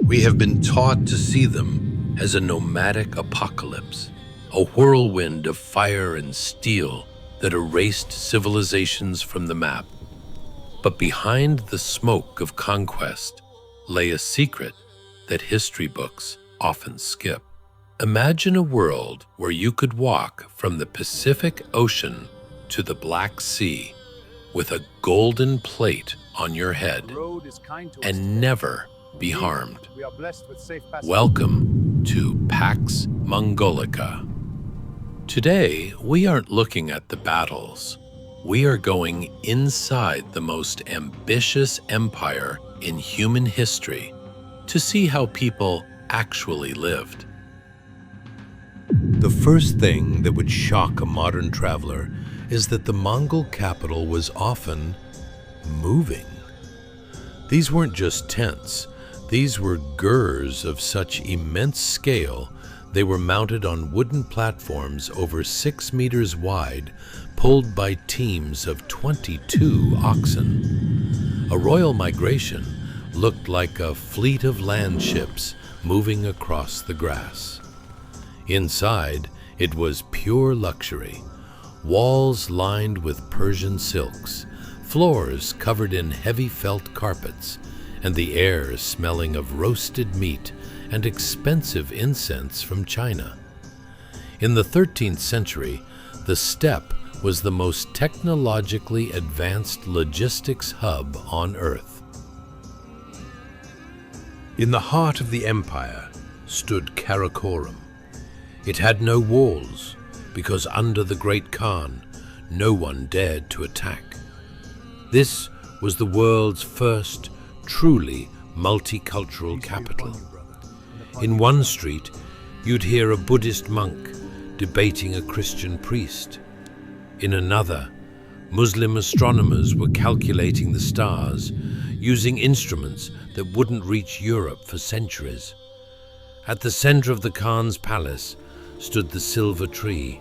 We have been taught to see them as a nomadic apocalypse, a whirlwind of fire and steel that erased civilizations from the map. But behind the smoke of conquest lay a secret that history books often skip. Imagine a world where you could walk from the Pacific Ocean to the Black Sea with a golden plate on your head and never be harmed. Welcome to Pax Mongolica. Today, we aren't looking at the battles. We are going inside the most ambitious empire in human history to see how people actually lived. The first thing that would shock a modern traveler is that the Mongol capital was often moving. These weren't just tents. These were gurs of such immense scale they were mounted on wooden platforms over 6 meters wide, pulled by teams of 22 oxen. A royal migration looked like a fleet of land ships moving across the grass. Inside, it was pure luxury. Walls lined with Persian silks, floors covered in heavy felt carpets, and the air smelling of roasted meat and expensive incense from China. In the 13th century, the steppe was the most technologically advanced logistics hub on Earth. In the heart of the empire stood Karakorum. It had no walls, because under the Great Khan, no one dared to attack. This was the world's first truly multicultural capital. In one street, you'd hear a Buddhist monk debating a Christian priest. In another, Muslim astronomers were calculating the stars using instruments that wouldn't reach Europe for centuries. At the center of the Khan's palace stood the Silver Tree,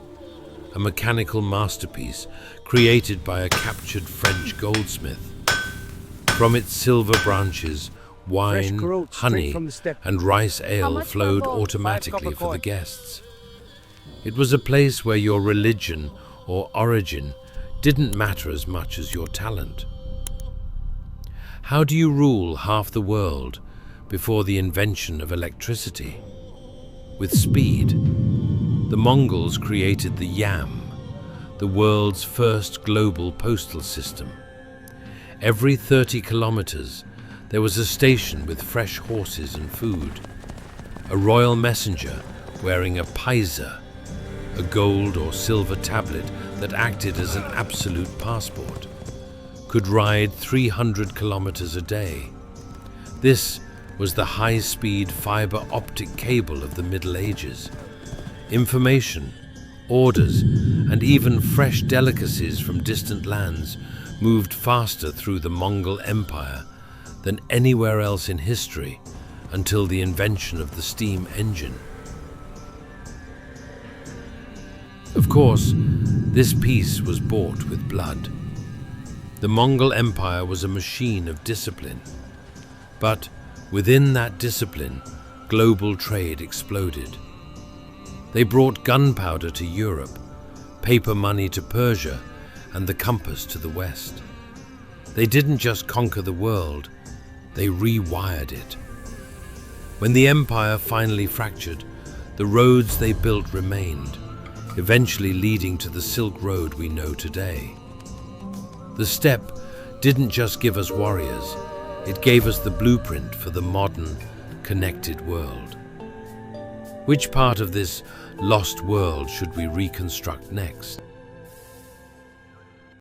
a mechanical masterpiece created by a captured French goldsmith. From its silver branches, wine, honey, and rice ale flowed automatically for the guests. It was a place where your religion or origin didn't matter as much as your talent. How do you rule half the world before the invention of electricity? With speed. The Mongols created the yam, the world's first global postal system. Every 30 kilometers, there was a station with fresh horses and food. A royal messenger wearing a paisa, a gold or silver tablet that acted as an absolute passport, could ride 300 kilometers a day. This was the high-speed fiber optic cable of the Middle Ages. Information, orders, and even fresh delicacies from distant lands moved faster through the Mongol Empire than anywhere else in history until the invention of the steam engine. Of course, this peace was bought with blood. The Mongol Empire was a machine of discipline. But within that discipline, global trade exploded. They brought gunpowder to Europe, paper money to Persia, and the compass to the West. They didn't just conquer the world, they rewired it. When the empire finally fractured, the roads they built remained, eventually leading to the Silk Road we know today. The steppe didn't just give us warriors, it gave us the blueprint for the modern, connected world. Which part of this lost world should we reconstruct next?